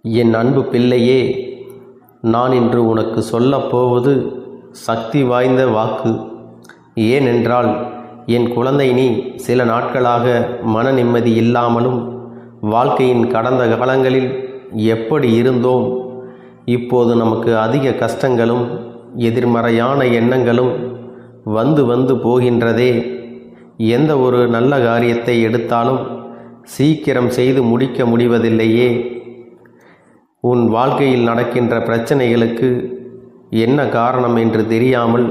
என் அன்பு பிள்ளையே, நான் இன்று உனக்கு சொல்லப்போவது சக்தி வாய்ந்த வாக்கு. ஏனென்றால் என் குழந்தை, நீ சில நாட்களாக மன நிம்மதி இல்லாமலும் வாழ்க்கையின் கடந்த காலங்களில் எப்படி இருந்தோம், இப்போது நமக்கு அதிக கஷ்டங்களும் எதிர்மறையான எண்ணங்களும் வந்து வந்து போகின்றதே. எந்த ஒரு நல்ல காரியத்தை எடுத்தாலும் சீக்கிரம் செய்து முடிக்க முடிவதில்லையே. உன் வாழ்க்கையில் நடக்கின்ற பிரச்சனைகளுக்கு என்ன காரணம் என்று தெரியாமல்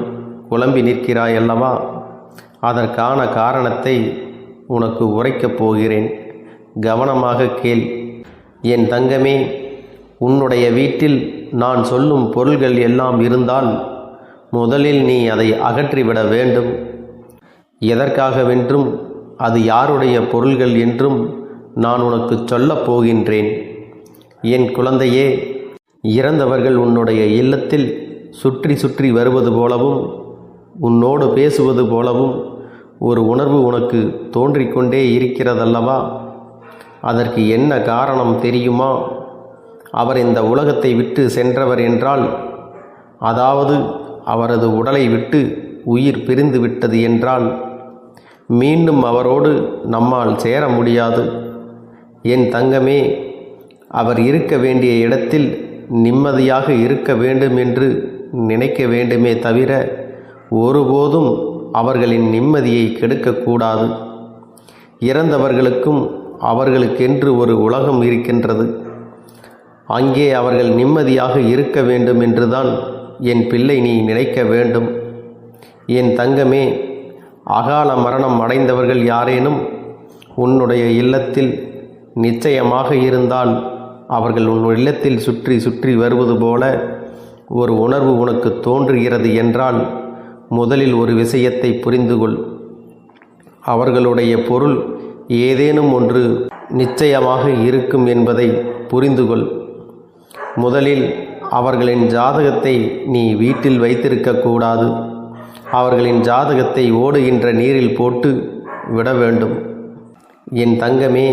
குழம்பி நிற்கிறாய் அல்லவா? அதற்கான காரணத்தை உனக்கு உரைக்கப் போகிறேன். கவனமாக கேள். என் தங்கமே, உன்னுடைய வீட்டில் நான் சொல்லும் பொருள்கள் எல்லாம் இருந்தால் முதலில் நீ அதை அகற்றிவிட வேண்டும். எதற்காகவென்றும் அது யாருடைய பொருள்கள் என்றும் நான் உனக்கு சொல்லப் போகின்றேன். என் குழந்தையே, இறந்தவர்கள் உன்னுடைய இல்லத்தில் சுற்றி சுற்றி வருவது போலவும் உன்னோடு பேசுவது போலவும் ஒரு உணர்வு உனக்கு தோன்றிக்கொண்டே இருக்கிறதல்லவா? அதற்கு என்ன காரணம் தெரியுமா? அவர் இந்த உலகத்தை விட்டு சென்றவர் என்றால், அதாவது அவரது உடலை விட்டு உயிர் பிரிந்து விட்டது என்றால், மீண்டும் அவரோடு நம்மால் சேர முடியாது. என் தங்கமே, அவர் இருக்க வேண்டிய இடத்தில் நிம்மதியாக இருக்க வேண்டும் என்று நினைக்க வேண்டுமே தவிர ஒருபோதும் அவர்களின் நிம்மதியை கெடுக்கக்கூடாது. இறந்தவர்களுக்கும் அவர்களுக்கென்று ஒரு உலகம் இருக்கின்றது. அங்கே அவர்கள் நிம்மதியாக இருக்க வேண்டும் என்றுதான் என் பிள்ளை நீ நினைக்க வேண்டும். என் தங்கமே, அகால மரணம் அடைந்தவர்கள் யாரேனும் உன்னுடைய இல்லத்தில் நிச்சயமாக இருந்தால், அவர்கள் உன் இல்லத்தில் சுற்றி சுற்றி வருவது போல ஒரு உணர்வு உனக்கு தோன்றுகிறது என்றால், முதலில் ஒரு விஷயத்தை புரிந்து கொள். அவர்களுடைய பொருள் ஏதேனும் ஒன்று நிச்சயமாக இருக்கும் என்பதை புரிந்து கொள். முதலில் அவர்களின் ஜாதகத்தை நீ வீட்டில் வைத்திருக்கக்கூடாது. அவர்களின் ஜாதகத்தை ஓடுகின்ற நீரில் போட்டு விட வேண்டும். என் தங்கமே,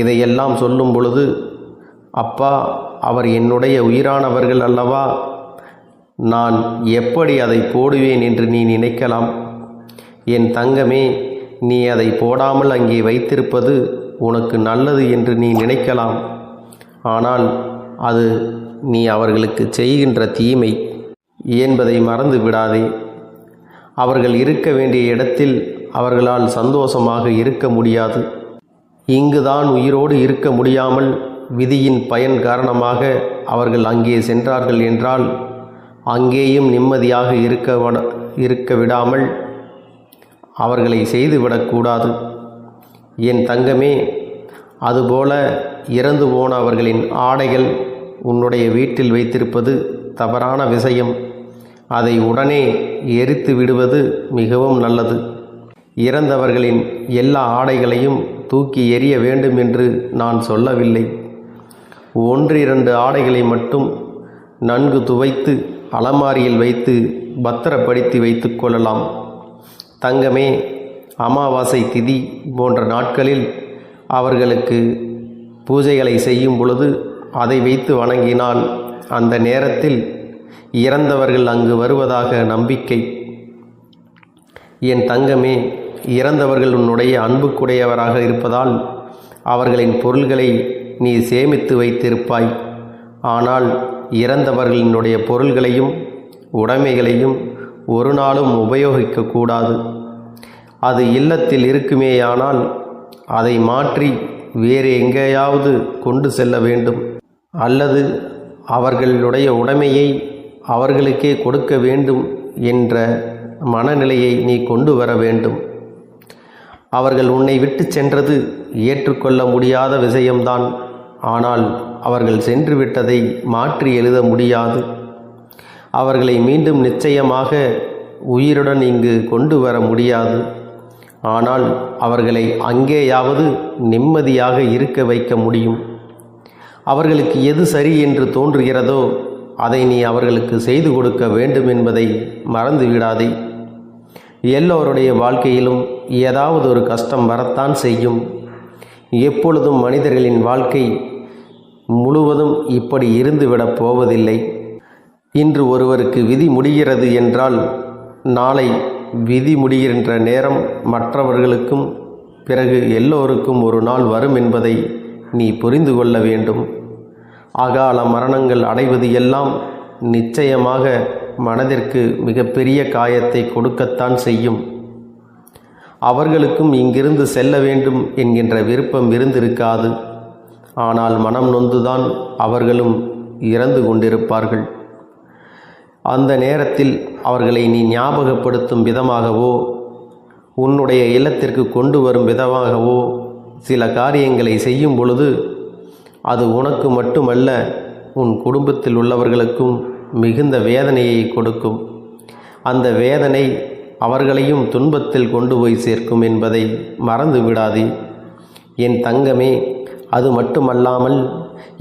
இதையெல்லாம் சொல்லும் பொழுது, அப்பா, அவர் என்னுடைய உயிரானவர்கள் அல்லவா, நான் எப்படி அதை போடுவேன் என்று நீ நினைக்கலாம். என் தங்கமே, நீ அதை போடாமல் அங்கே வைத்திருப்பது உனக்கு நல்லது என்று நீ நினைக்கலாம். ஆனால் அது நீ அவர்களுக்கு செய்கின்ற தீமை என்பதை மறந்து விடாதே. அவர்கள் இருக்க வேண்டிய இடத்தில் அவர்களால் சந்தோஷமாக இருக்க முடியாது. இங்குதான் உயிரோடு இருக்க முடியாமல் விதியின் பயன் காரணமாக அவர்கள் அங்கே சென்றார்கள் என்றால், அங்கேயும் நிம்மதியாக இருக்க விடாமல் அவர்களை செய்துவிடக்கூடாது. என் தங்கமே, அதுபோல இறந்து போன அவர்களின் ஆடைகள் உன்னுடைய வீட்டில் வைத்திருப்பது தவறான விஷயம். அதை உடனே எரித்து விடுவது மிகவும் நல்லது. இறந்தவர்களின் எல்லா ஆடைகளையும் தூக்கி எறிய வேண்டும் என்று நான் சொல்லவில்லை. 1-2 ஆடைகளை மட்டும் நன்கு துவைத்து அலமாரியில் வைத்து பத்திரப்படுத்தி வைத்து கொள்ளலாம். தங்கமே, அமாவாசை திதி போன்ற நாட்களில் அவர்களுக்கு பூஜைகளை செய்யும் பொழுது அதை வைத்து வணங்கினால் அந்த நேரத்தில் இறந்தவர்கள் அங்கு வருவதாக நம்பிக்கை. என் தங்கமே, இறந்தவர்கள் உன்னுடைய அன்புக்குடையவராக இருப்பதால் அவர்களின் பொருள்களை நீ சேமித்து வைத்திருப்பாய். ஆனால் இறந்தவர்களினுடைய பொருள்களையும் உடைமைகளையும் ஒரு நாளும் உபயோகிக்கக்கூடாது. அது இல்லத்தில் இருக்குமேயானால் அதை மாற்றி வேறு எங்கேயாவது கொண்டு செல்ல வேண்டும். அல்லது அவர்களுடைய உடைமையை அவர்களுக்கே கொடுக்க வேண்டும் என்ற மனநிலையை நீ கொண்டு வர வேண்டும். அவர்கள் உன்னை விட்டு சென்றது ஏற்றுக்கொள்ள முடியாத விஷயம்தான். ஆனால் அவர்கள் சென்று விட்டதை மாற்றி எழுத முடியாது. அவர்களை மீண்டும் நிச்சயமாக உயிருடன் இங்கு கொண்டு வர முடியாது. ஆனால் அவர்களை அங்கேயாவது நிம்மதியாக இருக்க வைக்க முடியும். அவர்களுக்கு எது சரி என்று தோன்றுகிறதோ அதை நீ அவர்களுக்கு செய்து கொடுக்க வேண்டும் என்பதை மறந்து விடாதே. எல்லோருடைய வாழ்க்கையிலும் ஏதாவது ஒரு கஷ்டம் வரத்தான் செய்யும். எப்பொழுதும் மனிதர்களின் வாழ்க்கை முழுவதும் இப்படி இருந்துவிடப் போவதில்லை. இன்று ஒருவருக்கு விதி முடிகிறது என்றால் நாளை விதி முடிகின்ற நேரம் மற்றவர்களுக்கும் பிறகு எல்லோருக்கும் ஒரு நாள் வரும் என்பதை நீ புரிந்து கொள்ள வேண்டும். அகால மரணங்கள் அடைவது எல்லாம் நிச்சயமாக மனதிற்கு மிகப்பெரிய காயத்தை கொடுக்கத்தான் செய்யும். அவர்களுக்கும் இங்கிருந்து செல்ல வேண்டும் என்கின்ற விருப்பம் இருந்திருக்காது. ஆனால் மனம் நொந்துதான் அவர்களும் இறந்து கொண்டிருப்பார்கள். அந்த நேரத்தில் அவர்களை நீ ஞாபகப்படுத்தும் விதமாகவோ உன்னுடைய இல்லத்திற்கு கொண்டு வரும் விதமாகவோ சில காரியங்களை செய்யும் பொழுது அது உனக்கு மட்டுமல்ல, உன் குடும்பத்தில் உள்ளவர்களுக்கும் மிகுந்த வேதனையை கொடுக்கும். அந்த வேதனை அவர்களையும் துன்பத்தில் கொண்டு போய் சேர்க்கும் என்பதை மறந்து விடாதே என் தங்கமே. அது மட்டுமல்லாமல்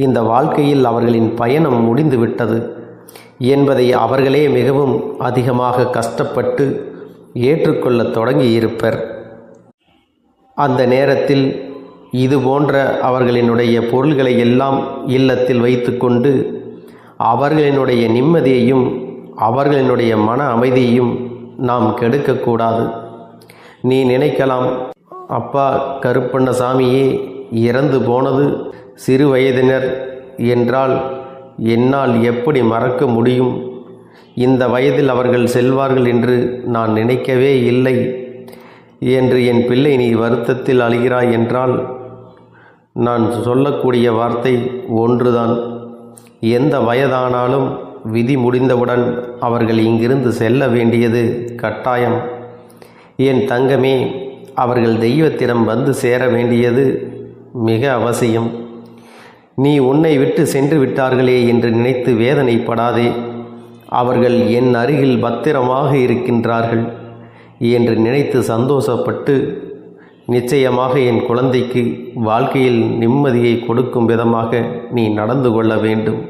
இந்த வாழ்க்கையில் அவர்களின் பயணம் முடிந்துவிட்டது என்பதை அவர்களே மிகவும் அதிகமாக கஷ்டப்பட்டு ஏற்றுக்கொள்ள தொடங்கியிருப்பர். அந்த நேரத்தில் இது போன்ற அவர்களினுடைய பொருள்களை எல்லாம் இல்லத்தில் வைத்துக்கொண்டு அவர்களினுடைய நிம்மதியையும் அவர்களினுடைய மன அமைதியையும் நாம் கெடுக்கக்கூடாது. நீ நினைக்கலாம், அப்பா கருப்பண்ணசாமியே இறந்து போனது சிறு வயதினர் என்றால் என்னால் எப்படி மறக்க முடியும்? இந்த வயதில் அவர்கள் செல்வார்கள் என்று நான் நினைக்கவே இல்லை என்று என் பிள்ளை நீ வருத்தத்தில் அழுகிறாய் என்றால் நான் சொல்லக்கூடிய வார்த்தை ஒன்றுதான். எந்த வயதானாலும் விதி முடிந்தவுடன் அவர்கள் இங்கிருந்து செல்ல வேண்டியது கட்டாயம். என் தங்கமே, அவர்கள் தெய்வத்திடம் வந்து சேர வேண்டியது மிக அவசியம். நீ உன்னை விட்டு சென்று விட்டார்களே என்று நினைத்து வேதனைப்படாதே. அவர்கள் என் அருகில் பத்திரமாக இருக்கின்றார்கள் என்று நினைத்து சந்தோஷப்பட்டு நிச்சயமாக என் குழந்தைக்கு வாழ்க்கையில் நிம்மதியை கொடுக்கும் விதமாக நீ நடந்து கொள்ள வேண்டும்.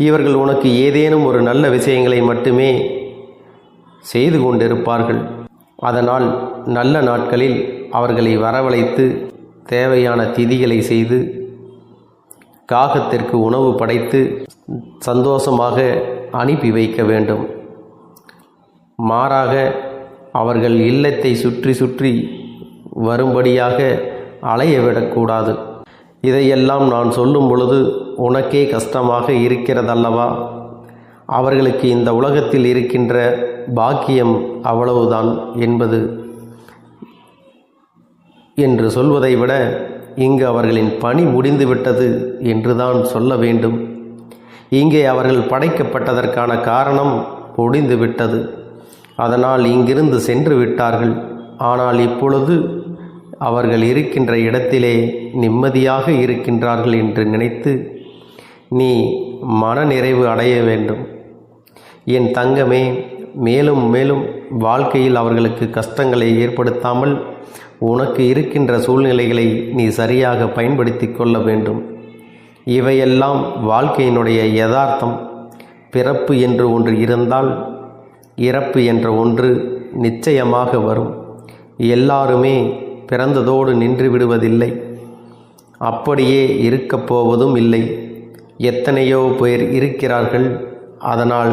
இவர்கள் உனக்கு ஏதேனும் ஒரு நல்ல விஷயங்களை மட்டுமே செய்து கொண்டிருப்பார்கள். அதனால் நல்ல நாட்களில் அவர்களை வரவழைத்து தேவையான திதிகளை செய்து காகத்திற்கு உணவு படைத்து சந்தோஷமாக அனுப்பி வைக்க வேண்டும். மாறாக அவர்கள் இல்லத்தை சுற்றி சுற்றி வரும்படியாக அலையவிடக்கூடாது. இதையெல்லாம் நான் சொல்லும் பொழுது உனக்கே கஷ்டமாக இருக்கிறதல்லவா? அவர்களுக்கு இந்த உலகத்தில் இருக்கின்ற பாக்கியம் அவ்வளவுதான் என்பது என்று சொல்வதை விட இங்கு அவர்களின் பணி முடிந்துவிட்டது என்றுதான் சொல்ல வேண்டும். இங்கே அவர்கள் படைக்கப்பட்டதற்கான காரணம் முடிந்துவிட்டது. அதனால் இங்கிருந்து சென்று விட்டார்கள். ஆனால் இப்பொழுது அவர்கள் இருக்கின்ற இடத்திலே நிம்மதியாக இருக்கின்றார்கள் என்று நினைத்து நீ மனநிறைவு அடைய வேண்டும். என் தங்கமே, மேலும் மேலும் வாழ்க்கையில் அவர்களுக்கு கஷ்டங்களை ஏற்படுத்தாமல் உனக்கு இருக்கின்ற சூழ்நிலைகளை நீ சரியாக பயன்படுத்தி கொள்ள வேண்டும். இவையெல்லாம் வாழ்க்கையினுடைய யதார்த்தம். பிறப்பு என்று ஒன்று இருந்தால் இறப்பு என்ற ஒன்று நிச்சயமாக வரும். எல்லாருமே பிறந்ததோடு நின்று விடுவதில்லை, அப்படியே இருக்கப் போவதும் இல்லை. எத்தனையோ பேர் இருக்கிறார்கள். அதனால்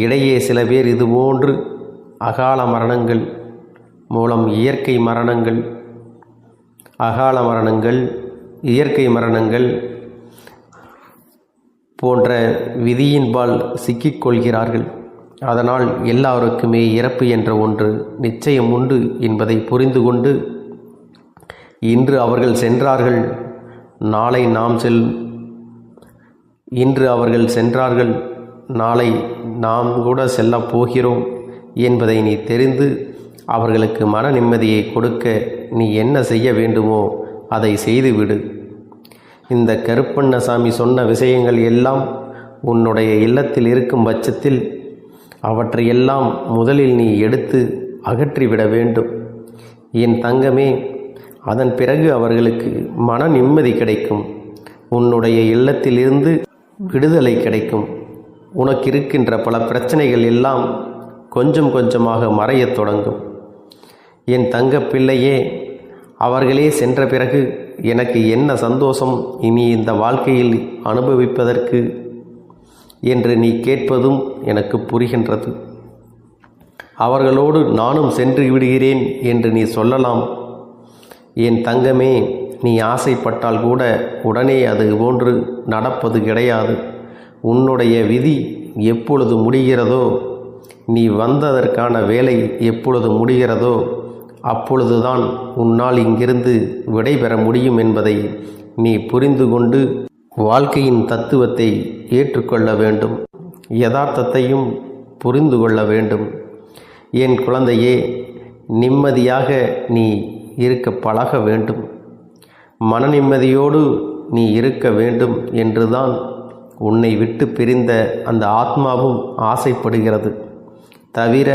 இடையே சில பேர் இதுபோன்று அகால மரணங்கள் மூலம் இயற்கை மரணங்கள், அகால மரணங்கள், இயற்கை மரணங்கள் போன்ற விதியின்பால் சிக்கிக்கொள்கிறார்கள். அதனால் எல்லாருக்குமே இறப்பு என்ற ஒன்று நிச்சயம் உண்டு என்பதை புரிந்து கொண்டு இன்று அவர்கள் சென்றார்கள், நாளை நாம் இன்று அவர்கள் சென்றார்கள், நாளை நாம் கூட செல்லப் போகிறோம் என்பதை நீ தெரிந்து அவர்களுக்கு மன நிம்மதியை கொடுக்க நீ என்ன செய்ய வேண்டுமோ அதை செய்துவிடு. இந்த கருப்பண்ணசாமி சொன்ன விஷயங்கள் எல்லாம் உன்னுடைய இல்லத்தில் இருக்கும் பட்சத்தில் அவற்றையெல்லாம் முதலில் நீ எடுத்து அகற்றிவிட வேண்டும் என் தங்கமே. அதன் பிறகு அவர்களுக்கு மன நிம்மதி கிடைக்கும். உன்னுடைய இல்லத்திலிருந்து விடுதலை கிடைக்கும். உனக்கு இருக்கின்ற பல பிரச்சனைகள் எல்லாம் கொஞ்சம் கொஞ்சமாக மறையத் தொடங்கும். என் தங்க பிள்ளையே, அவர்களே சென்ற பிறகு எனக்கு என்ன சந்தோஷம் இனி இந்த வாழ்க்கையில் அனுபவிப்பதற்கு என்று நீ கேட்பதும் எனக்கு புரிகின்றது. அவர்களோடு நானும் சென்று விடுகிறேன் என்று நீ சொல்லலாம். என் தங்கமே, நீ ஆசைப்பட்டால் கூட உடனே அது போன்று நடப்பது கிடையாது. உன்னுடைய விதி எப்பொழுது முடிகிறதோ, நீ வந்ததற்கான வேலை எப்பொழுது முடிகிறதோ அப்பொழுதுதான் உன்னால் இங்கிருந்து விடைபெற முடியும் என்பதை நீ புரிந்து கொண்டு வாழ்க்கையின் தத்துவத்தை ஏற்றுக்கொள்ள வேண்டும். யதார்த்தத்தையும் புரிந்து கொள்ள வேண்டும். என் குழந்தையே, நிம்மதியாக நீ இருக்க பழக வேண்டும். மன நிம்மதியோடு நீ இருக்க வேண்டும் என்றுதான் உன்னை விட்டு பிரிந்த அந்த ஆத்மாவும் ஆசைப்படுகிறது. தவிர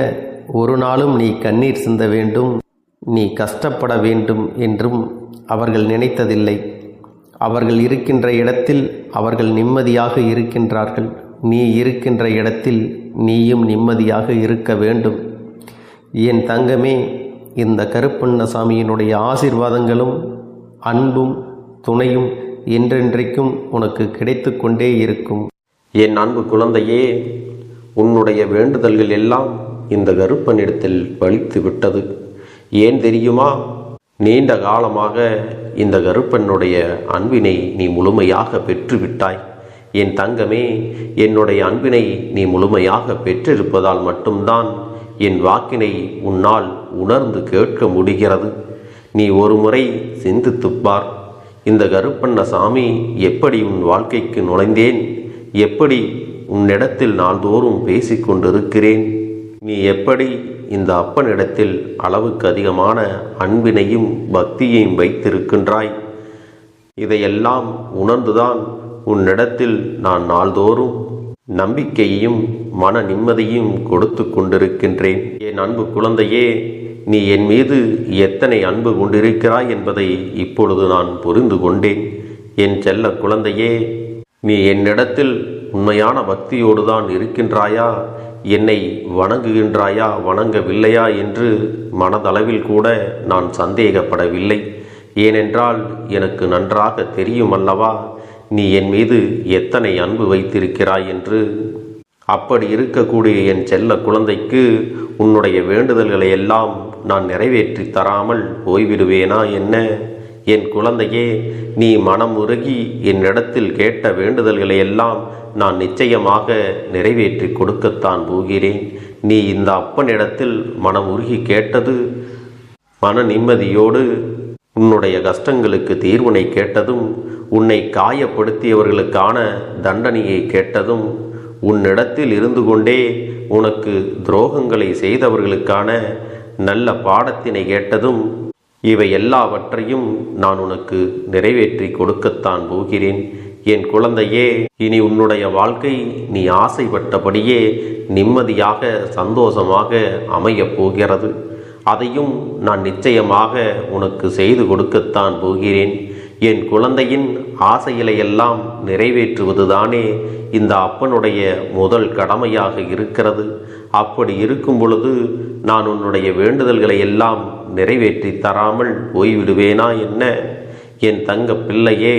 ஒரு நாளும் நீ கண்ணீர் சிந்த வேண்டும், நீ கஷ்டப்பட வேண்டும் என்றும் அவர்கள் நினைத்ததில்லை. அவர்கள் இருக்கின்ற இடத்தில் அவர்கள் நிம்மதியாக இருக்கின்றார்கள். நீ இருக்கின்ற இடத்தில் நீயும் நிம்மதியாக இருக்க வேண்டும். என் தங்கமே, இந்த கருப்பண்ணசாமியினுடைய ஆசீர்வாதங்களும் அன்பும் துணையும் என்றென்றைக்கும் உனக்கு கிடைத்து கொண்டே இருக்கும். என் அன்பு குழந்தையே, உன்னுடைய வேண்டுதல்கள் எல்லாம் இந்த கருப்பனிடத்தில் பலித்து விட்டது. ஏன் தெரியுமா? நீண்ட காலமாக இந்த கருப்பனுடைய அன்பினை நீ முழுமையாக பெற்றுவிட்டாய். என் தங்கமே, என்னுடைய அன்பினை நீ முழுமையாக பெற்றிருப்பதால் மட்டும்தான் என் வாக்கினை உன்னால் உணர்ந்து கேட்க முடிகிறது. நீ ஒரு முறை சிந்தித்துப்பார். இந்த கருப்பண்ணசாமி எப்படி உன் வாழ்க்கைக்கு நுழைந்தேன், எப்படி உன்னிடத்தில் நாள்தோறும் பேசிக்கொண்டிருக்கிறேன், நீ எப்படி இந்த அப்பனிடத்தில் அளவுக்கு அதிகமான அன்பினையும் பக்தியையும் வைத்திருக்கின்றாய். இதையெல்லாம் உணர்ந்துதான் உன்னிடத்தில் நான் நாள்தோறும் நம்பிக்கையையும் மன நிம்மதியும் கொடுத்து கொண்டிருக்கின்றேன். என் அன்பு குழந்தையே, நீ என் மீது எத்தனை அன்பு கொண்டிருக்கிறாய் என்பதை இப்பொழுது நான் புரிந்து கொண்டேன். என் செல்ல குழந்தையே, நீ என்னிடத்தில் உண்மையான பக்தியோடு தான் இருக்கின்றாயா, என்னை வணங்குகின்றாயா வணங்கவில்லையா என்று மனதளவில் கூட நான் சந்தேகப்படவில்லை. ஏனென்றால் எனக்கு நன்றாக தெரியும் அல்லவா நீ என் மீது எத்தனை அன்பு வைத்திருக்கிறாய் என்று. அப்படி இருக்கக்கூடிய என் செல்ல குழந்தைக்கு உன்னுடைய வேண்டுதல்களை எல்லாம் நான் நிறைவேற்றி தராமல் போய்விடுவேனா என்ன? என் குழந்தையே, நீ மனம் உருகி என்னிடத்தில் கேட்ட வேண்டுதல்களை எல்லாம் நான் நிச்சயமாக நிறைவேற்றி கொடுக்கத்தான் போகிறேன். நீ இந்த அப்பனிடத்தில் மனம் உருகி கேட்டது, மன நிம்மதியோடு உன்னுடைய கஷ்டங்களுக்கு தீர்வினை கேட்டதும், உன்னை காயப்படுத்தியவர்களுக்கான தண்டனையை கேட்டதும், உன்னிடத்தில் இருந்து கொண்டே உனக்கு துரோகங்களை செய்தவர்களுக்கான நல்ல பாடத்தினை கேட்டதும், இவை எல்லாவற்றையும் நான் உனக்கு நிறைவேற்றி கொடுக்கத்தான் போகிறேன். என் குழந்தையே, இனி உன்னுடைய வாழ்க்கை நீ ஆசைப்பட்டபடியே நிம்மதியாக சந்தோஷமாக அமையப் போகிறது. அதையும் நான் நிச்சயமாக உனக்கு செய்து கொடுக்கத்தான் போகிறேன். என் குழந்தையின் ஆசைகளையெல்லாம் நிறைவேற்றுவதுதானே இந்த அப்பனுடைய முதல் கடமையாக இருக்கிறது. அப்படி இருக்கும் பொழுது நான் உன்னுடைய வேண்டுதல்களை எல்லாம் நிறைவேற்றி தராமல் போய்விடுவேனா என்ன? என் தங்க பிள்ளையே,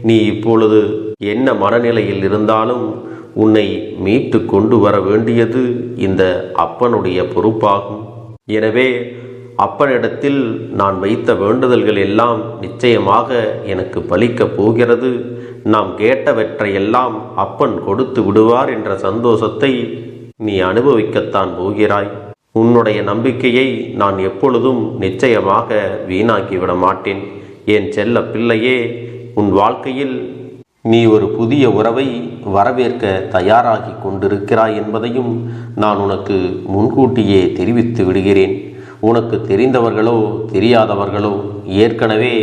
நீ இப்பொழுது என்ன மனநிலையில் இருந்தாலும் உன்னை மீட்டு கொண்டு வர வேண்டியது இந்த அப்பனுடைய பொறுப்பாகும். எனவே அப்பனிடத்தில் நான் வைத்த வேண்டுதல்கள் எல்லாம் நிச்சயமாக எனக்கு பலிக்கப் போகிறது. நாம் கேட்டவற்றையெல்லாம் அப்பன் கொடுத்து விடுவார் என்ற சந்தோஷத்தை நீ அனுபவிக்கத்தான் போகிறாய். உன்னுடைய நம்பிக்கையை நான் எப்பொழுதும் நிச்சயமாக வீணாக்கிவிட மாட்டேன். என் செல்ல பிள்ளையே, உன் வாழ்க்கையில் நீ ஒரு புதிய உறவை வரவேற்க தயாராகி கொண்டிருக்கிறாய் என்பதையும் நான் உனக்கு முன்கூட்டியே தெரிவித்து விடுகிறேன். உனக்கு தெரிந்தவர்களோ தெரியாதவர்களோ ஏற்கனவே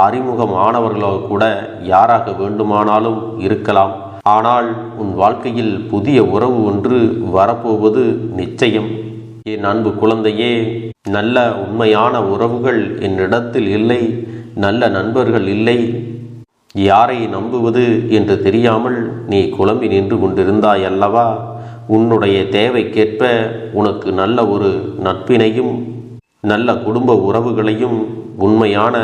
அறிமுகமானவர்களோ கூட யாராக வேண்டுமானாலும் இருக்கலாம். ஆனால் உன் வாழ்க்கையில் புதிய உறவு ஒன்று வரப்போவது நிச்சயம். என் அன்பு குழந்தையே, நல்ல உண்மையான உறவுகள் என்னிடத்தில் இல்லை, நல்ல நண்பர்கள் இல்லை. யாரை நம்புவது என்று தெரியாமல் நீ குழம்பி நின்று கொண்டிருந்தாய் அல்லவா? உன்னுடைய தேவைக்கேற்ப உனக்கு நல்ல ஒரு நட்பினையும் நல்ல குடும்ப உறவுகளையும் உண்மையான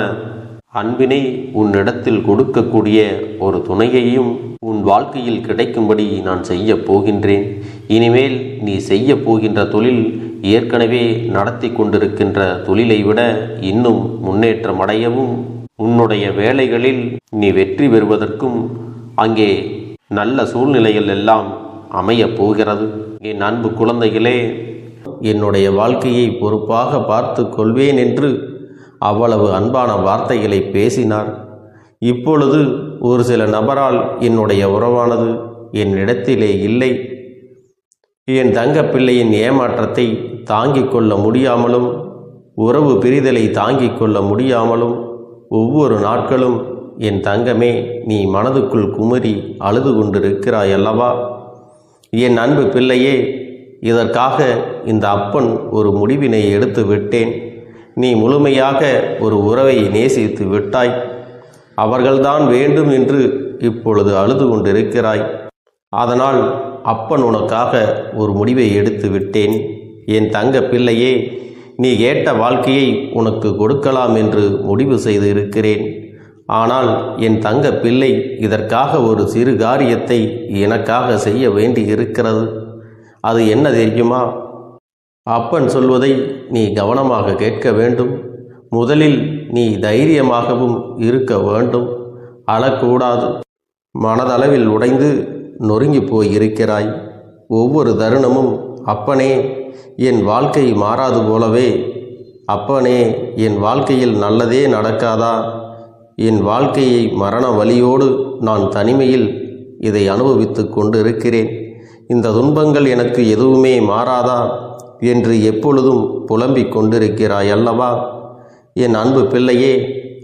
அன்பினை உன்னிடத்தில் கொடுக்கக்கூடிய ஒரு துணையையும் உன் வாழ்க்கையில் கிடைக்கும்படி நான் செய்ய போகின்றேன். இனிமேல் நீ செய்ய போகின்ற தொழில் ஏற்கனவே நடத்தி கொண்டிருக்கின்ற தொழிலை விட இன்னும் முன்னேற்றம் அடையவும், உன்னுடைய வேலைகளில் நீ வெற்றி பெறுவதற்கும் அங்கே நல்ல சூழ்நிலைகள் எல்லாம் அமையப் போகிறது. என் அன்பு குழந்தைகளே, என்னுடைய வாழ்க்கையை பொறுப்பாக பார்த்து கொள்வேன் என்று அவ்வளவு அன்பான வார்த்தைகளை பேசினார். இப்பொழுது ஒரு சில நபரால் என்னுடைய உறவானது என்னிடத்திலே இல்லை. என் தங்க பிள்ளையின் ஏமாற்றத்தை தாங்கிக் கொள்ள முடியாமலும், உறவு பிரிதலை தாங்கிக் கொள்ள முடியாமலும் ஒவ்வொரு நாட்களும் என் தங்கமே நீ மனதுக்குள் குமரி அழுது கொண்டிருக்கிறாய் அல்லவா? என் அன்பு பிள்ளையே, இதற்காக இந்த அப்பன் ஒரு முடிவினை எடுத்து விட்டேன். நீ முழுமையாக ஒரு உறவை நேசித்து விட்டாய். அவர்கள்தான் வேண்டும் என்று இப்பொழுது அழுது கொண்டிருக்கிறாய். அதனால் அப்பன் உனக்காக ஒரு முடிவை எடுத்து விட்டேன். என் தங்க பிள்ளையே, நீ கேட்ட வாழ்க்கையை உனக்கு கொடுக்கலாம் என்று முடிவு செய்து இருக்கிறேன். ஆனால் என் தங்க பிள்ளை, இதற்காக ஒரு சிறு காரியத்தை எனக்காக செய்ய வேண்டி இருக்கிறது. அது என்ன தெரியுமா? அப்பன் சொல்வதை நீ கவனமாக கேட்க வேண்டும். முதலில் நீ தைரியமாகவும் இருக்க வேண்டும். அழக்கூடாது. மனதளவில் உடைந்து நொறுங்கி போய் இருக்கிறாய். ஒவ்வொரு தருணமும் அப்பனே என் வாழ்க்கை மாறாது போலவே, அப்பனே என் வாழ்க்கையில் நல்லதே நடக்காதா, என் வாழ்க்கையை மரண வலியோடு நான் தனிமையில் இதை அனுபவித்து கொண்டு இருக்கிறேன். இந்த துன்பங்கள் எனக்கு எதுவுமே மாறாதா என்று எப்பொழுதும் புலம்பிக் கொண்டிருக்கிறாய் அல்லவா? என் அன்பு பிள்ளையே,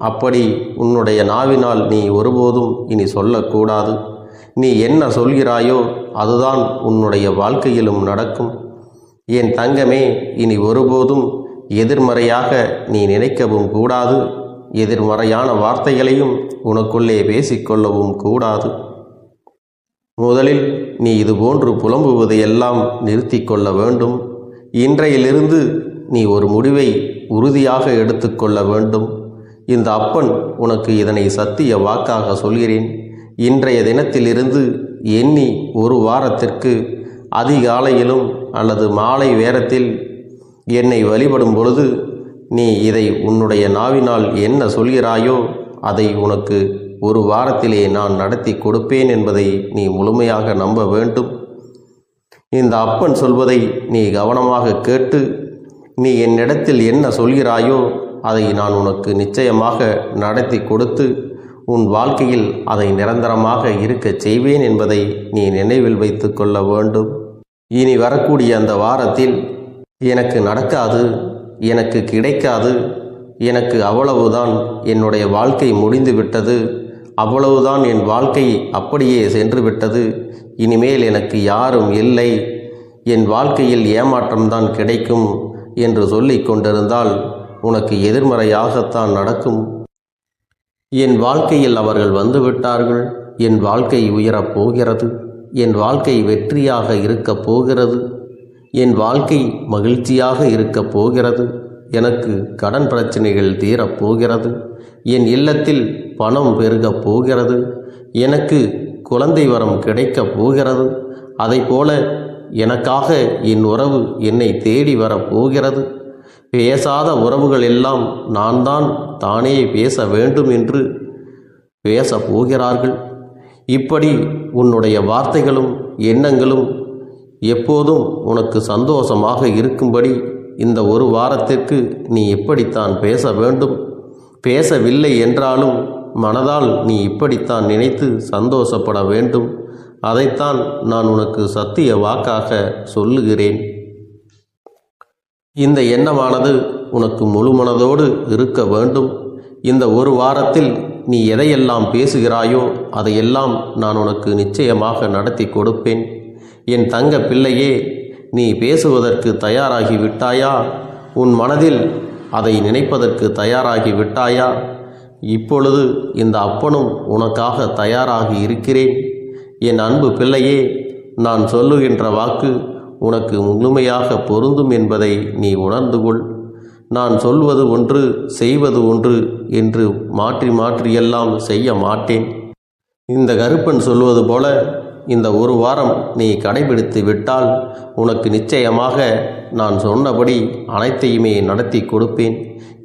அப்படி உன்னுடைய நாவினால் நீ ஒருபோதும் இனி சொல்லக்கூடாது. நீ என்ன சொல்கிறாயோ அதுதான் உன்னுடைய வாழ்க்கையிலும் நடக்கும். என் தங்கமே, இனி ஒருபோதும் எதிர்மறையாக நீ நினைக்கவும் கூடாது. எதிர்மறையான வார்த்தைகளையும் உனக்குள்ளே பேசிக்கொள்ளவும் கூடாது. முதலில் நீ இதுபோன்று புலம்புவதையெல்லாம் நிறுத்தி கொள்ள வேண்டும். இன்றையிலிருந்து நீ ஒரு முடிவை உறுதியாக எடுத்துக்கொள்ள வேண்டும். இந்த அப்பன் உனக்கு இதனை சத்திய வாக்காக சொல்கிறேன். இன்றைய தினத்திலிருந்து எண்ணி ஒரு வாரத்திற்கு அதிகாலையிலும் அல்லது மாலை நேரத்தில் என்னை வழிபடும் பொழுது நீ இதை உன்னுடைய நாவினால் என்ன சொல்கிறாயோ அதை உனக்கு ஒரு வாரத்திலே நான் நடத்தி கொடுப்பேன் என்பதை நீ முழுமையாக நம்ப வேண்டும். இந்த அப்பன் சொல்வதை நீ கவனமாக கேட்டு நீ என்னிடத்தில் என்ன சொல்கிறாயோ அதை நான் உனக்கு நிச்சயமாக நடத்தி கொடுத்து உன் வாழ்க்கையில் அதை நிரந்தரமாக இருக்கச் செய்வேன் என்பதை நீ நினைவில் வைத்து கொள்ள வேண்டும். இனி வரக்கூடிய அந்த வாரத்தில் எனக்கு நடக்காது, எனக்கு கிடைக்காது, எனக்கு அவ்வளவுதான், என்னுடைய வாழ்க்கை முடிந்து விட்டது, அவ்வளவுதான், என் வாழ்க்கை அப்படியே சென்று விட்டது, இனிமேல் எனக்கு யாரும் இல்லை, என் வாழ்க்கையில் ஏமாற்றம்தான் கிடைக்கும் என்று சொல்லிக் கொண்டிருந்தால் உனக்கு எதிர்மறையாகத்தான் நடக்கும். என் வாழ்க்கையில் அவர்கள் வந்துவிட்டார்கள். என் வாழ்க்கை உயரப் போகிறது. என் வாழ்க்கை வெற்றியாக இருக்கப் போகிறது. என் வாழ்க்கை மகிழ்ச்சியாக இருக்கப் போகிறது. எனக்கு கடன் பிரச்சனைகள் தீரப்போகிறது. என் இல்லத்தில் பணம் பெருகப் போகிறது. எனக்கு குழந்தை வரம் கிடைக்கப் போகிறது. அதைப்போல எனக்காக என் உறவு என்னை தேடி வரப்போகிறது. பேசாத உறவுகள் எல்லாம் நான் தான் தானே பேச வேண்டும் என்று பேசப் போகிறார்கள். இப்படி உன்னுடைய வார்த்தைகளும் எண்ணங்களும் எப்போதும் உனக்கு சந்தோஷமாக இருக்கும்படி இந்த ஒரு வாரத்திற்கு நீ எப்படித்தான் பேச வேண்டும். பேசவில்லை என்றாலும் மனதால் நீ இப்படித்தான் நினைத்து சந்தோஷப்பட வேண்டும். அதைத்தான் நான் உனக்கு சத்திய வாக்காக சொல்லுகிறேன். இந்த எண்ணமானது உனக்கு முழு மனதோடு இருக்க வேண்டும். இந்த ஒரு வாரத்தில் நீ எதையெல்லாம் பேசுகிறாயோ அதையெல்லாம் நான் உனக்கு நிச்சயமாக நடத்தி கொடுப்பேன். என் தங்க பிள்ளையே, நீ பேசுவதற்கு தயாராகி விட்டாயா? உன் மனதில் அதை நினைப்பதற்கு தயாராகி விட்டாயா? இப்பொழுது இந்த அப்பனும் உனக்காக தயாராகி இருக்கிறேன். என் அன்பு பிள்ளையே, நான் சொல்லுகின்ற வாக்கு உனக்கு முழுமையாக பொருந்தும் என்பதை நீ உணர்ந்து கொள். நான் சொல்வது ஒன்று செய்வது ஒன்று என்று மாற்றி மாற்றியெல்லாம் செய்ய மாட்டேன். இந்த கருப்பன் சொல்வது போல இந்த ஒரு வாரம் நீ கடைபிடித்து விட்டால் உனக்கு நிச்சயமாக நான் சொன்னபடி அனைத்தையுமே நடத்தி கொடுப்பேன்.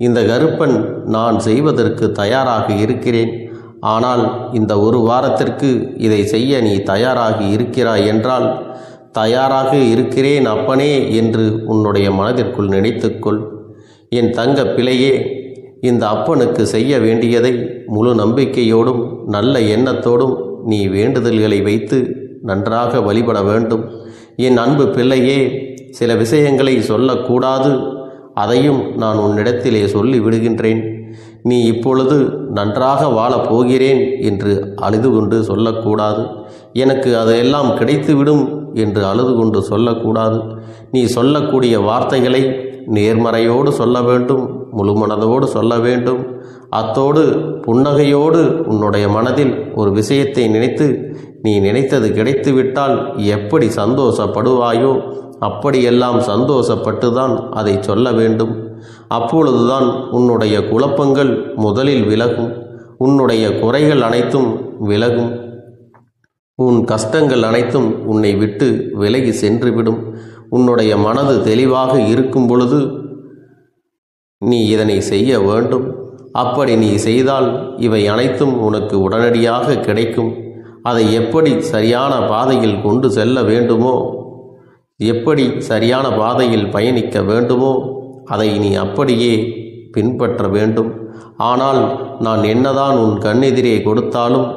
இந்த கருப்பன் நான் செய்வதற்கு தயாராக இருக்கிறேன். ஆனால் இந்த ஒரு வாரத்திற்கு இதை செய்ய நீ தயாராகி இருக்கிறாய் என்றால், தயாராக இருக்கிறேன் அப்பனே என்று உன்னுடைய மனதிற்குள் நினைத்துக்கொள். என் தங்க பிள்ளையே, இந்த அப்பனுக்கு செய்ய வேண்டியதை முழு நம்பிக்கையோடும் நல்ல எண்ணத்தோடும் நீ வேண்டுதல்களை வைத்து நன்றாக வழிபட வேண்டும். என் அன்பு பிள்ளையே, சில விஷயங்களை சொல்லக்கூடாது, அதையும் நான் உன்னிடத்திலே சொல்லி விடுகின்றேன். நீ இப்பொழுது நன்றாக வாழப் போகிறேன் என்று அழுது கொண்டு சொல்லக்கூடாது. எனக்கு அதையெல்லாம் கிடைத்துவிடும் என்று அழுது கொண்டு சொல்லக்கூடாது. நீ சொல்லக்கூடிய வார்த்தைகளை நேர்மறையோடு சொல்ல வேண்டும், முழு மனதோடு சொல்ல வேண்டும். அத்தோடு புன்னகையோடு உன்னுடைய மனதில் ஒரு விஷயத்தை நினைத்து நீ நினைத்தது கிடைத்துவிட்டால் எப்படி சந்தோஷப்படுவாயோ அப்படியெல்லாம் சந்தோஷப்பட்டுதான் அதை சொல்ல வேண்டும். அப்பொழுதுதான் உன்னுடைய குழப்பங்கள் முதலில் விலகும், உன்னுடைய குறைகள் அனைத்தும் விலகும், உன் கஷ்டங்கள் அனைத்தும் உன்னை விட்டு விலகி சென்றுவிடும். உன்னுடைய மனது தெளிவாக இருக்கும் பொழுது நீ இதனை செய்ய வேண்டும். அப்படி நீ செய்தால் இவை அனைத்தும் உனக்கு உடனடியாக கிடைக்கும். அதை எப்படி சரியான பாதையில் கொண்டு செல்ல வேண்டுமோ, எப்படி சரியான பாதையில் பயணிக்க வேண்டுமோ அதை நீ அப்படியே பின்பற்ற வேண்டும். ஆனால் நான் என்னதான் உன் கண்ணெதிரே கொடுத்தாலும்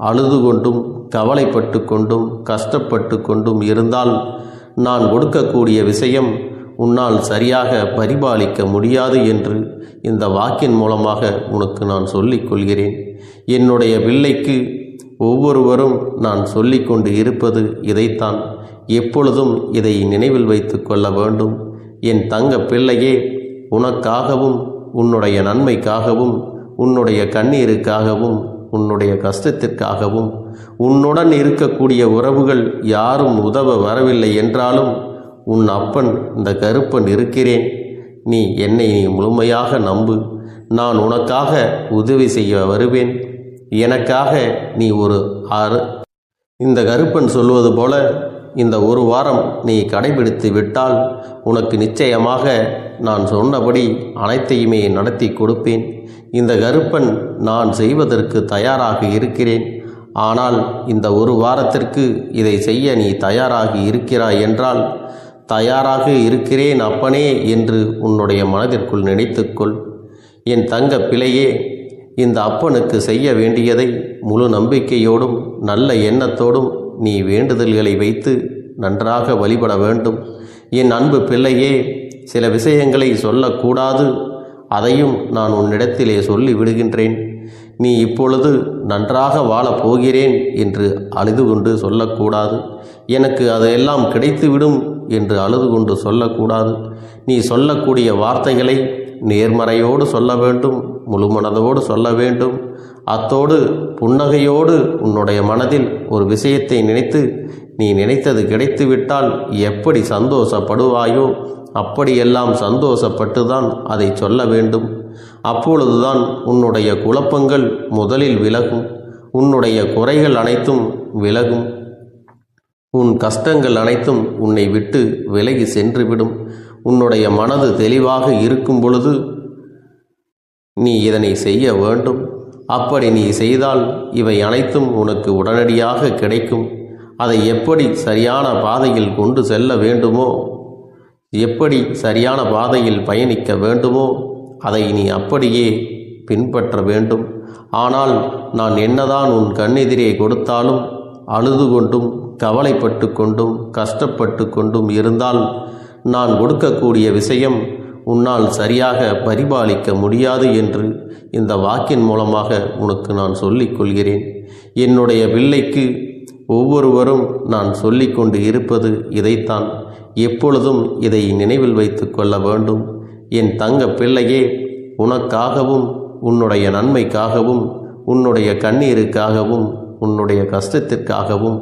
அழுது கொண்டும் கவலைப்பட்டு கொண்டும் கஷ்டப்பட்டு கொண்டும் இருந்தால் நான் கொடுக்கக்கூடிய விஷயம் உன்னால் சரியாக பரிபாலிக்க முடியாது என்று இந்த வாக்கின் மூலமாக உனக்கு நான் சொல்லிக் கொள்கிறேன். என்னுடைய பிள்ளைக்கு ஒவ்வொருவரும் நான் சொல்லிக் கொண்டு இருப்பது இதைத்தான். எப்பொழுதும் இதை நினைவில் வைத்து கொள்ள வேண்டும். என் தங்க பிள்ளையே, உனக்காகவும் உன்னுடைய நன்மைக்காகவும் உன்னுடைய கண்ணீருக்காகவும் உன்னுடைய கஷ்டத்திற்காகவும் உன்னுடன் இருக்கக்கூடிய உறவுகள் யாரும் உதவ வரவில்லை என்றாலும் உன் அப்பன் இந்த கருப்பன் இருக்கிறேன். நீ என்னை முழுமையாக நம்பு. நான் உனக்காக உதவி செய்ய வருவேன். எனக்காக நீ ஒரு இந்த கருப்பன் சொல்வது போல இந்த ஒரு வாரம் நீ கடைபிடித்து விட்டால் உனக்கு நிச்சயமாக நான் சொன்னபடி அனைத்தையுமே நடத்தி கொடுப்பேன். இந்த கருப்பன் நான் செய்வதற்கு தயாராக இருக்கிறேன். ஆனால் இந்த ஒரு வாரத்திற்கு இதை செய்ய நீ தயாராகி இருக்கிறாய் என்றால், தயாராக இருக்கிறேன் அப்பனே என்று உன்னுடைய மனதிற்குள் நினைத்துக்கொள். என் தங்க பிள்ளையே, இந்த அப்பனுக்கு செய்ய வேண்டியதை முழு நம்பிக்கையோடும் நல்ல எண்ணத்தோடும் நீ வேண்டுதல்களை வைத்து நன்றாக வழிபட வேண்டும். என் அன்பு பிள்ளையே, சில விஷயங்களை சொல்லக்கூடாது, அதையும் நான் உன்னிடத்திலே சொல்லி விடுகின்றேன். நீ இப்பொழுது நன்றாக வாழப் போகிறேன் என்று அழுது கொண்டு சொல்லக்கூடாது. எனக்கு அதையெல்லாம் கிடைத்துவிடும் என்று அழுது கொண்டு சொல்லக்கூடாது. நீ சொல்லக்கூடிய வார்த்தைகளை நேர்மறையோடு சொல்ல வேண்டும், முழு மனதோடு சொல்ல வேண்டும். அத்தோடு புன்னகையோடு உன்னுடைய மனதில் ஒரு விஷயத்தை நினைத்து நீ நினைத்தது கிடைத்துவிட்டால் எப்படி சந்தோஷப்படுவாயோ அப்படியெல்லாம் சந்தோஷப்பட்டுதான் அதை சொல்ல வேண்டும். அப்பொழுதுதான் உன்னுடைய குழப்பங்கள் முதலில் விலகும், உன்னுடைய குறைகள் அனைத்தும் விலகும், உன் கஷ்டங்கள் அனைத்தும் உன்னை விட்டு விலகி சென்றுவிடும். உன்னுடைய மனது தெளிவாக இருக்கும் பொழுது நீ இதனை செய்ய வேண்டும். அப்படி நீ செய்தால் இவை அனைத்தும் உனக்கு உடனடியாக கிடைக்கும். அதை எப்படி சரியான பாதையில் கொண்டு செல்ல வேண்டுமோ, எப்படி சரியான பாதையில் பயணிக்க வேண்டுமோ அதை நீ அப்படியே பின்பற்ற வேண்டும். ஆனால் நான் என்னதான் உன் கண்ணெதிரே கொடுத்தாலும் அழுது கொண்டும் கவலைப்பட்டு கொண்டும் கஷ்டப்பட்டு கொண்டும் இருந்தால் நான் கொடுக்கக்கூடிய விஷயம் உன்னால் சரியாக பரிபாலிக்க முடியாது என்று இந்த வாக்கின் மூலமாக உனக்கு நான் சொல்லிக் கொள்கிறேன். என்னுடைய பிள்ளைக்கு ஒவ்வொருவரும் நான் சொல்லிக் கொண்டு இருப்பது இதைத்தான். எப்பொழுதும் இதை நினைவில் வைத்து கொள்ள வேண்டும். என் தங்க பிள்ளையே, உனக்காகவும் உன்னுடைய நன்மைக்காகவும் உன்னுடைய கண்ணீருக்காகவும் உன்னுடைய கஷ்டத்திற்காகவும்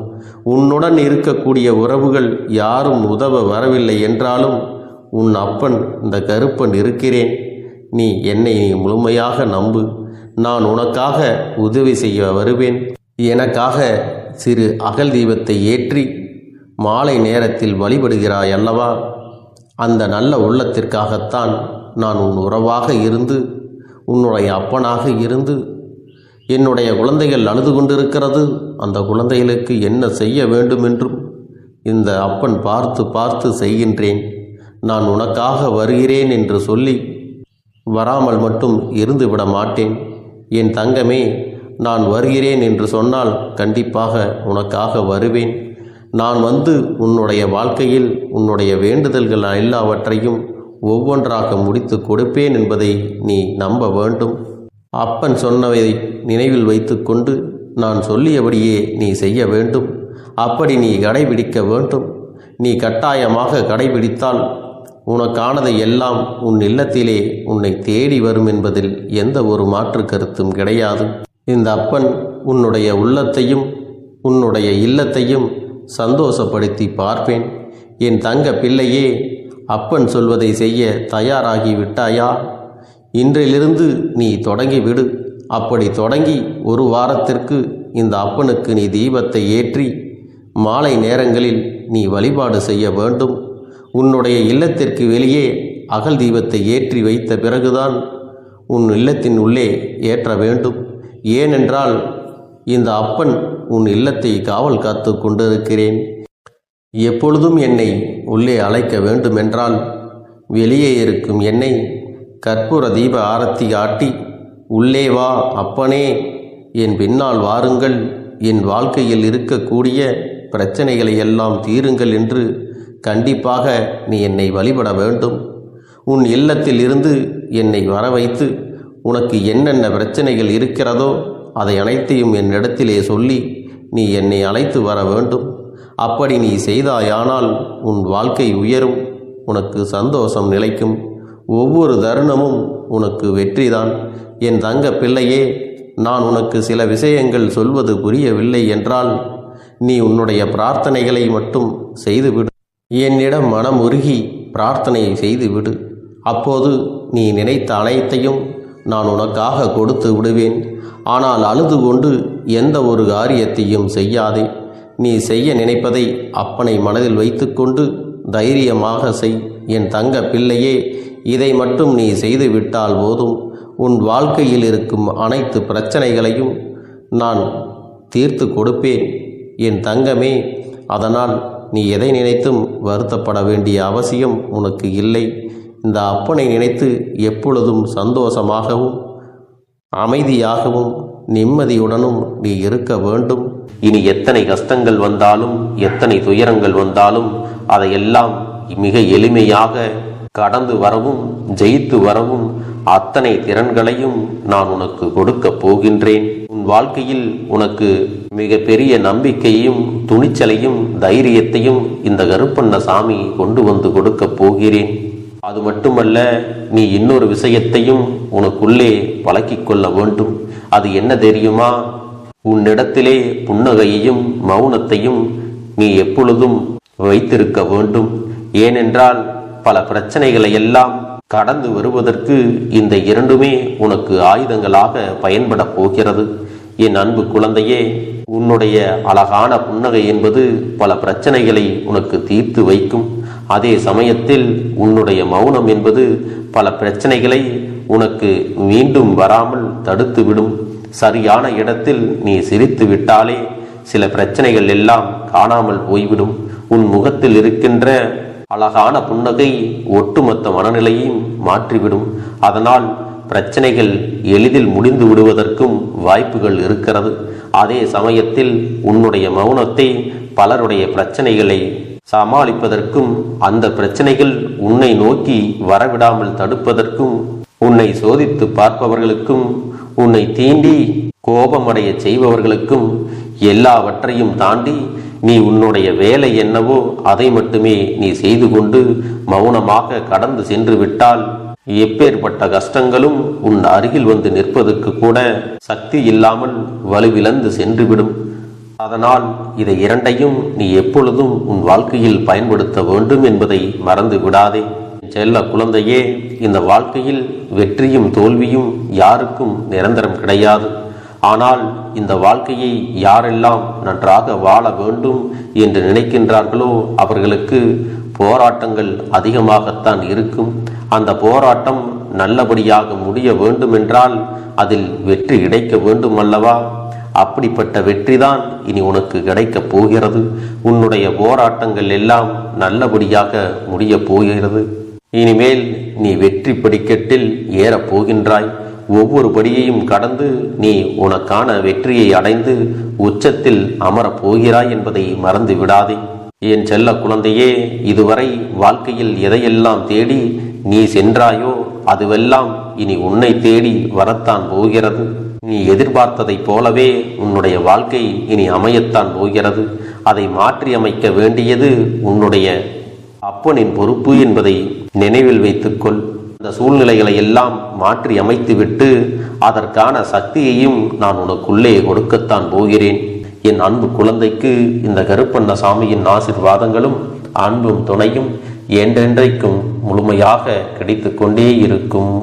உன்னுடன் இருக்கக்கூடிய உறவுகள் யாரும் உதவ வரவில்லை என்றாலும் உன் அப்பன் இந்த கருப்பன் இருக்கிறேன். நீ என்னை முழுமையாக நம்பு. நான் உனக்காக உதவி செய்ய வருவேன். எனக்காக சிறு அகல் தீபத்தை ஏற்றி மாலை நேரத்தில் வழிபடுகிறாய் அல்லவா? அந்த நல்ல உள்ளத்திற்காகத்தான் நான் உன் உறவாக இருந்து, உன்னுடைய அப்பனாக இருந்து, என்னுடைய குழந்தைகள் அழுது கொண்டிருக்கிறது, அந்த குழந்தைகளுக்கு என்ன செய்ய வேண்டும் என்றும் இந்த அப்பன் பார்த்து பார்த்து செய்கின்றேன். நான் உனக்காக வருகிறேன் என்று சொல்லி வராமல் மட்டும் இருந்து விட மாட்டேன். என் தங்கமே, நான் வருகிறேன் என்று சொன்னால் கண்டிப்பாக உனக்காக வருவேன். நான் வந்து உன்னுடைய வாழ்க்கையில் உன்னுடைய வேண்டுதல்கள் எல்லாவற்றையும் ஒவ்வொன்றாக முடித்து கொடுப்பேன் என்பதை நீ நம்ப வேண்டும். அப்பன் சொன்னவை நினைவில் வைத்துக்கொண்டு நான் சொல்லியபடியே நீ செய்ய வேண்டும். அப்படி நீ கடைபிடிக்க வேண்டும். நீ கட்டாயமாக கடைபிடித்தால் உனக்கானதை எல்லாம் உன் இல்லத்திலே உன்னை தேடி வரும் என்பதில் எந்த ஒரு மாற்று கருத்தும் கிடையாது. இந்த அப்பன் உன்னுடைய உள்ளத்தையும் உன்னுடைய இல்லத்தையும் சந்தோஷப்படுத்தி பார்ப்பேன். என் தங்க பிள்ளையே, அப்பன் சொல்வதை செய்ய தயாராகி விட்டாயா? இன்றிலிருந்து நீ தொடங்கிவிடு. அப்படி தொடங்கி ஒரு வாரத்திற்கு இந்த அப்பனுக்கு நீ தீபத்தை ஏற்றி மாலை நேரங்களில் நீ வழிபாடு செய்ய வேண்டும். உன்னுடைய இல்லத்திற்கு வெளியே அகல் தீபத்தை ஏற்றி வைத்த பிறகுதான் உன் இல்லத்தின் உள்ளே ஏற்ற வேண்டும். ஏனென்றால் இந்த அப்பன் உன் இல்லத்தை காவல் காத்து கொண்டிருக்கிறேன். எப்பொழுதும் என்னை உள்ளே அழைக்க வேண்டுமென்றால் வெளியே இருக்கும் என்னை கற்பூர தீப ஆரத்தி ஆட்டி உள்ளே வா அப்பனே, என் பின்னால் வாருங்கள், என் வாழ்க்கையில் இருக்கக்கூடிய பிரச்சனைகளை எல்லாம் தீருங்கள் என்று கண்டிப்பாக நீ என்னை வழிபட வேண்டும். உன் இல்லத்தில் இருந்து என்னை வர வைத்து உனக்கு என்னென்ன பிரச்சனைகள் இருக்கிறதோ அதை அனைத்தையும் என்னிடத்திலே சொல்லி நீ என்னை அழைத்து வர வேண்டும். அப்படி நீ செய்தாயானால் உன் வாழ்க்கை உயரும், உனக்கு சந்தோஷம் நிலைக்கும், ஒவ்வொரு தருணமும் உனக்கு வெற்றிதான். என் தங்க பிள்ளையே, நான் உனக்கு சில விஷயங்கள் சொல்வது புரியவில்லை என்றால் நீ உன்னுடைய பிரார்த்தனைகளை மட்டும் செய்துவிடு. என்னிடம் மனம் உருகி பிரார்த்தனை செய்துவிடு. அப்போது நீ நினைத்த அனைத்தையும் நான் உனக்காக கொடுத்து விடுவேன். ஆனால் அழுது கொண்டு எந்த ஒரு காரியத்தையும் செய்யாதே. நீ செய்ய நினைப்பதை அப்பனை மனதில் வைத்துக்கொண்டு தைரியமாக செய். என் தங்க பிள்ளையே, இதை மட்டும் நீ செய்துவிட்டால் போதும். உன் வாழ்க்கையில் இருக்கும் அனைத்து பிரச்சனைகளையும் நான் தீர்த்து கொடுப்பேன் என் தங்கமே. அதனால் நீ எதை நினைத்தும் வருத்தப்பட வேண்டிய அவசியம் உனக்கு இல்லை. இந்த அப்பனை நினைத்து எப்பொழுதும் சந்தோஷமாகவும் அமைதியாகவும் நிம்மதியுடனும் நீ இருக்க வேண்டும். இனி எத்தனை கஷ்டங்கள் வந்தாலும் எத்தனை துயரங்கள் வந்தாலும் அதையெல்லாம் மிக எளிமையாக கடந்து வரவும் ஜெயித்து வரவும் அத்தனை திறன்களையும் நான் உனக்கு கொடுக்க போகின்றேன். உன் வாழ்க்கையில் உனக்கு மிக பெரிய நம்பிக்கையும் துணிச்சலையும் தைரியத்தையும் இந்த கருப்பண்ணசாமி கொண்டு வந்து கொடுக்க போகிறேன். அது மட்டுமல்ல, நீ இன்னொரு விஷயத்தையும் உனக்குள்ளே பழக்கிக் கொள்ள வேண்டும். அது என்ன தெரியுமா? உன்னிடத்திலே புன்னகையையும் மௌனத்தையும் நீ எப்பொழுதும் வைத்திருக்க வேண்டும். ஏனென்றால் பல பிரச்சனைகளை எல்லாம் கடந்து வருவதற்கு இந்த இரண்டுமே உனக்கு ஆயுதங்களாக பயன்பட போகிறது. என் அன்பு குழந்தையே, உன்னுடைய அழகான புன்னகை என்பது பல பிரச்சனைகளை உனக்கு தீர்த்து வைக்கும். அதே சமயத்தில் உன்னுடைய மௌனம் என்பது பல பிரச்சனைகளை உனக்கு மீண்டும் வராமல் தடுத்துவிடும். சரியான இடத்தில் நீ சிரித்து விட்டாலே சில பிரச்சனைகள் எல்லாம் காணாமல் போய்விடும். உன் முகத்தில் இருக்கின்ற அழகான புன்னகை ஒட்டுமொத்த மனநிலையையும் மாற்றிவிடும். அதனால் பிரச்சனைகள் எளிதில் முடிந்து விடுவதற்கும் வாய்ப்புகள் இருக்கிறது. அதே சமயத்தில் உன்னுடைய மௌனத்தை பலருடைய பிரச்சனைகளை சமாளிப்பதற்கும் அந்த பிரச்சனைகள் உன்னை நோக்கி வரவிடாமல் தடுப்பதற்கும் உன்னை சோதித்து பார்ப்பவர்களுக்கும் உன்னை தீண்டி கோபமடைய செய்பவர்களுக்கும் எல்லாவற்றையும் தாண்டி நீ உன்னுடைய வேலை என்னவோ அதை மட்டுமே நீ செய்து கொண்டு மௌனமாக கடந்து சென்று விட்டால் எப்பேற்பட்ட கஷ்டங்களும் உன் அருகில் வந்து நிற்பதற்கு கூட சக்தி இல்லாமல் வலுவிழந்து சென்றுவிடும். அதனால் இதை இரண்டையும் நீ எப்பொழுதும் உன் வாழ்க்கையில் பயன்படுத்த வேண்டும் என்பதை மறந்து விடாதே. செல்ல குழந்தையே, இந்த வாழ்க்கையில் வெற்றியும் தோல்வியும் யாருக்கும் நிரந்தரம் கிடையாது. ஆனால் இந்த வாழ்க்கையை யாரெல்லாம் நன்றாக வாழ வேண்டும் என்று நினைக்கின்றார்களோ அவர்களுக்கு போராட்டங்கள் அதிகமாகத்தான் இருக்கும். அந்த போராட்டம் நல்லபடியாக முடிய வேண்டுமென்றால் அதில் வெற்றி கிடைக்க வேண்டும் அல்லவா? அப்படிப்பட்ட வெற்றிதான் இனி உனக்கு கிடைக்கப் போகிறது. உன்னுடைய போராட்டங்கள் எல்லாம் நல்லபடியாக முடியப் போகிறது. இனிமேல் நீ வெற்றி படிக்கட்டில் ஏறப் போகின்றாய். ஒவ்வொரு படியையும் கடந்து நீ உனக்கான வெற்றியை அடைந்து உச்சத்தில் அமரப் போகிறாய் என்பதை மறந்து விடாதே. என் செல்ல குழந்தையே, இதுவரை வாழ்க்கையில் எதையெல்லாம் தேடி நீ சென்றாயோ அதுவெல்லாம் இனி உன்னை தேடி வரத்தான் போகிறது. நீ எதிர்பார்த்ததைப் போலவே உன்னுடைய வாழ்க்கை இனி அமையத்தான் போகிறது. அதை மாற்றி அமைக்க வேண்டியது உன்னுடைய அப்பனின் பொறுப்பு என்பதை நினைவில் வைத்துக்கொள். அந்த சூழ்நிலைகளை எல்லாம் மாற்றி அமைத்துவிட்டு அதற்கான சக்தியையும் நான் உனக்குள்ளே கொடுக்கத்தான் போகிறேன். என் அன்பு குழந்தைக்கு இந்த கருப்பண்ணசாமியின் ஆசீர்வாதங்களும் அன்பும் துணையும் என்றென்றைக்கும் முழுமையாக கிடைத்து கொண்டே இருக்கும்.